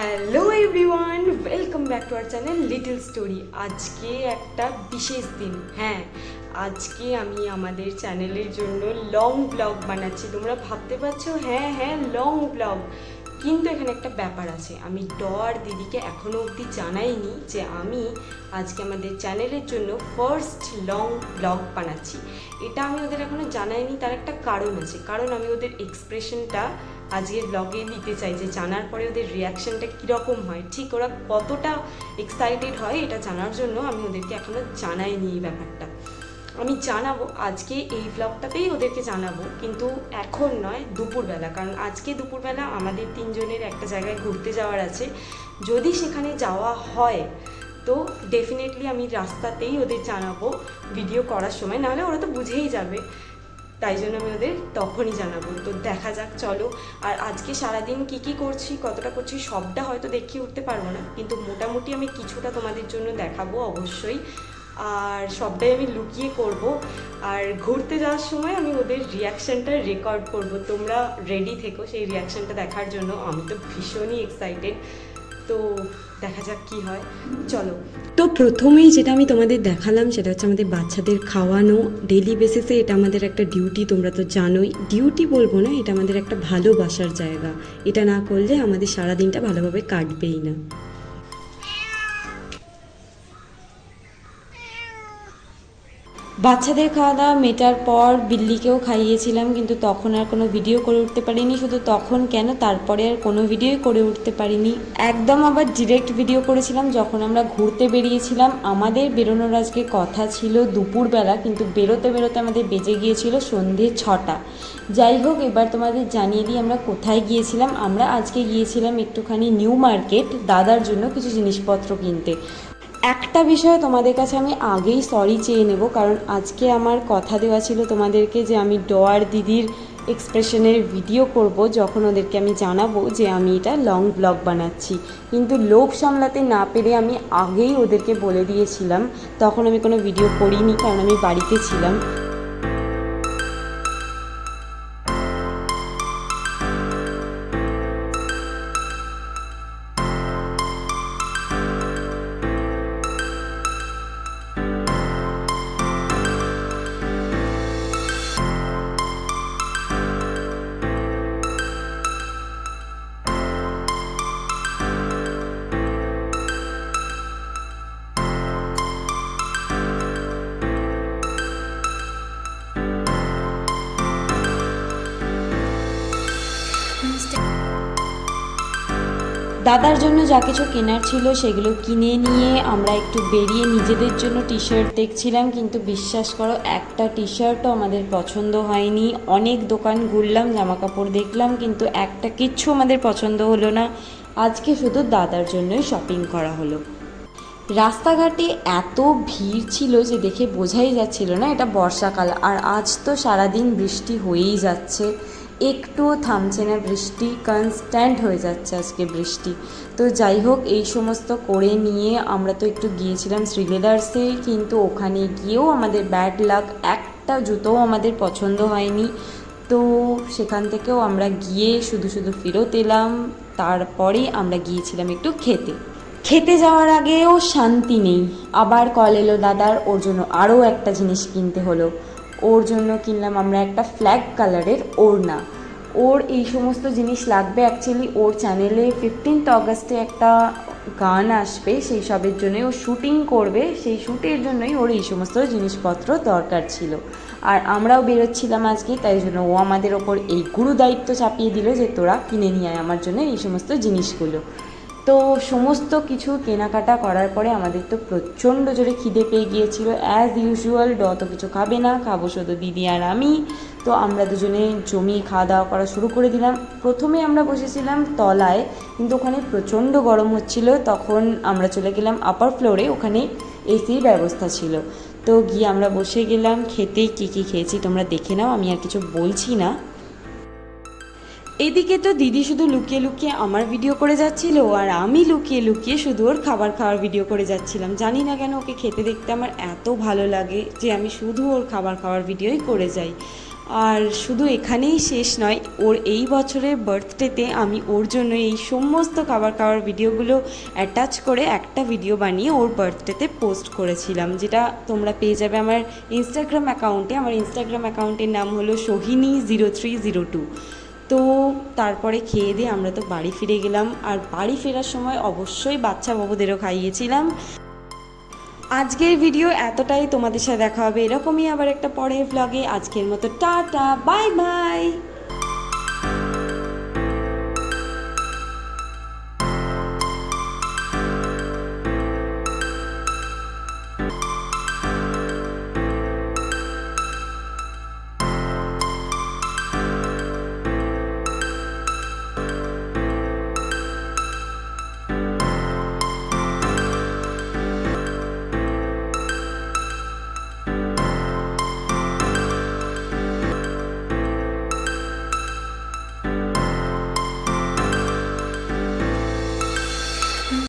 Hello everyone, welcome back to our channel little story. আজকে একটা বিশেষ দিন। হ্যাঁ, আজকে আমি আমাদের চ্যানেলের জন্য লং ব্লগ বানাচ্ছি। তোমরা ভাবতে পারছো হ্যাঁ লং ব্লগ, কিন্তু এখানে একটা ব্যাপার আছে। আমি আর দিদিকে এখনও অবধি জানাইনি যে আমি আজকে আমাদের চ্যানেলের জন্য ফার্স্ট লং ব্লগ বানাচ্ছি। এটা আমি ওদের এখনও জানাইনি, তার একটা কারণ আছে। কারণ আমি ওদের এক্সপ্রেশনটা আজকের ব্লগে দিতে চাই, যে জানার পরে ওদের রিয়াকশানটা কীরকম হয়, ঠিক ওরা কতটা এক্সাইটেড হয় এটা জানার জন্য আমি ওদেরকে এখনও জানাইনি এই ব্যাপারটা। আমি জানাবো আজকে এই ব্লগটাতেই ওদেরকে জানাবো, কিন্তু এখন নয়, দুপুরবেলা। কারণ আজকে দুপুরবেলা আমাদের তিনজনের একটা জায়গায় ঘুরতে যাওয়ার আছে। যদি সেখানে যাওয়া হয় তো ডেফিনেটলি আমি রাস্তাতেই ওদের জানাবো ভিডিও করার সময়, নাহলে ওরা তো বুঝেই যাবে। তাই জন্য আমি ওদের তখনই জানাবো। তো দেখা যাক, চলো। আর আজকে সারাদিন কি করছি, কতটা করছি সবটা হয়তো দেখিয়ে উঠতে পারবো না, কিন্তু মোটামুটি আমি কিছুটা তোমাদের জন্য দেখাবো অবশ্যই। আর সবটাই আমি লুকিয়ে করব। আর ঘুরতে যাওয়ার সময় আমি ওদের রিয়াকশানটা রেকর্ড করব। তোমরা রেডি থেকো সেই রিয়াকশানটা দেখার জন্য। আমি তো ভীষণই এক্সাইটেড। তো দেখা যাক কি হয়, চলো। তো প্রথমেই যেটা আমি তোমাদের দেখালাম সেটা হচ্ছে আমাদের বাচ্চাদের খাওয়ানো। ডেলি বেসিসে এটা আমাদের একটা ডিউটি, তোমরা তো জানোই। ডিউটি বলবো না, এটা আমাদের একটা ভালোবাসার জায়গা। এটা না করলে আমাদের সারাদিনটা ভালোভাবে কাটবেই না। বাচ্চাদের খাওয়া দাওয়া মেটার পর বিল্লিকেও খাইয়েছিলাম, কিন্তু তখন আর কোনো ভিডিও করে উঠতে পারিনি। শুধু তখন কেন, তারপরে আর কোনো ভিডিওই করে উঠতে পারিনি। একদম আবার ডিরেক্ট ভিডিও করেছিলাম যখন আমরা ঘুরতে বেরিয়েছিলাম। আমাদের বেরোনোর আজকে কথা ছিল দুপুরবেলা, কিন্তু বেরোতে বেরোতে আমাদের বেজে গিয়েছিল সন্ধে 6টা। যাই হোক, এবার তোমাদের জানিয়ে দিই আমরা কোথায় গিয়েছিলাম। আমরা আজকে গিয়েছিলাম একটুখানি নিউ মার্কেট দাদার জন্য কিছু জিনিসপত্র কিনতে। একটা বিষয়ে তোমাদের কাছে আমি আগেই সরি চেয়ে নেব, কারণ আজকে আমার কথা দেওয়া ছিল তোমাদেরকে যে আমি ডোয়ার দিদির এক্সপ্রেশনের ভিডিও করব যখন ওদেরকে আমি জানাবো যে আমি এটা লং ব্লগ বানাচ্ছি। কিন্তু লোভ সামলাতে না পেরে আমি আগেই ওদেরকে বলে দিয়েছিলাম। তখন আমি কোনো ভিডিও করিনি, কারণ আমি বাড়িতে ছিলাম। দাদার জন্য যা কিছু কেনার ছিল সেগুলো কিনে নিয়ে আমরা একটু বেরিয়ে নিজেদের জন্য টি শার্ট দেখছিলাম, কিন্তু বিশ্বাস করো একটা টি শার্টও আমাদের পছন্দ হয়নি। অনেক দোকান ঘুরলাম, জামা কাপড় দেখলাম, কিন্তু একটা কিচ্ছু আমাদের পছন্দ হলো না। আজকে শুধু দাদার জন্যই শপিং করা হলো। রাস্তাঘাটে এত ভিড় ছিল যে দেখে বোঝাই যাচ্ছিল না এটা বর্ষাকাল। আর আজ তো সারাদিন বৃষ্টি হয়েই যাচ্ছে, একটুও থামছে না বৃষ্টি, কনস্ট্যান্ট হয়ে যাচ্ছে আজকে বৃষ্টি। তো যাই হোক, এই সমস্ত করে নিয়ে আমরা তো একটু গিয়েছিলাম শ্রীলেদার্সে, কিন্তু ওখানে গিয়েও আমাদের ব্যাড লাক, একটা জুতোও আমাদের পছন্দ হয়নি। তো সেখান থেকেও আমরা গিয়ে শুধু ফেরত এলাম। তারপরে আমরা গিয়েছিলাম একটু খেতে যাওয়ার আগেও শান্তি নেই। আবার কল এলো দাদার, ওর জন্য আরও একটা জিনিস কিনতে হলো। ওর জন্য কিনলাম আমরা একটা ফ্ল্যাগ কালারের ওড়না। ওর এই সমস্ত জিনিস লাগবে। অ্যাকচুয়ালি ওর চ্যানেলে 15th অগাস্টে একটা গান আসবে, সেই সবের জন্যই ও শ্যুটিং করবে। সেই শ্যুটের জন্যই ওর এই সমস্ত জিনিসপত্র দরকার ছিল। আর আমরাও বেরোচ্ছিলাম আজকে, তাই জন্য ও আমাদের ওপর এই গুরু দায়িত্ব চাপিয়ে দিল যে তোরা কিনে নিয়ে আয় আমার জন্য এই সমস্ত জিনিসগুলো। তো সমস্ত কিছু কেনাকাটা করার পরে আমাদের তো প্রচণ্ড জোরে খিদে পেয়ে গিয়েছিল। অ্যাজ ইউজুয়াল অত কিছু খাবে না, খাবো শুধু দিদি আর আমি। তো আমরা দুজনে জমিয়ে খাওয়া দাওয়া করা শুরু করে দিলাম। প্রথমে আমরা বসেছিলাম তলায়, কিন্তু ওখানে প্রচণ্ড গরম হচ্ছিল। তখন আমরা চলে গেলাম আপার ফ্লোরে, ওখানে এসির ব্যবস্থা ছিল। তো গিয়ে আমরা বসে গেলাম খেতে। কী খেয়েছি তোমরা দেখে নাও, আমি আর কিছু বলছি না। এদিকে তো দিদি শুধু লুকিয়ে আমার ভিডিও করে যাচ্ছিল, আর আমি লুকিয়ে শুধু ওর খাওয়ার ভিডিও করে যাচ্ছিলাম। জানি না কেন ওকে খেতে দেখতে আমার এত ভালো লাগে যে আমি শুধু ওর খাওয়ার ভিডিওই করে যাই। আর শুধু এখানেই শেষ নয়, ওর এই বছরের বার্থডেতে আমি ওর জন্য এই সমস্ত খাবার খাওয়ার ভিডিওগুলো অ্যাটাচ করে একটা ভিডিও বানিয়ে ওর বার্থডেতে পোস্ট করেছিলাম, যেটা তোমরা পেয়ে যাবে আমার ইনস্টাগ্রাম অ্যাকাউন্টে। আমার ইনস্টাগ্রাম অ্যাকাউন্টের নাম হলো সোহিনী0302। তো তারপরে খেয়ে দিয়ে আমরা তো বাড়ি ফিরে গেলাম, আর বাড়ি ফেরার সময় অবশ্যই বাচ্চা বাবুদেরও খাইয়েছিলাম। আজকের ভিডিও এতটাই, তোমাদের সাথে দেখা হবে এরকমই আবার একটা পরের ব্লগে। আজকের মতো টাটা, বাই বাই।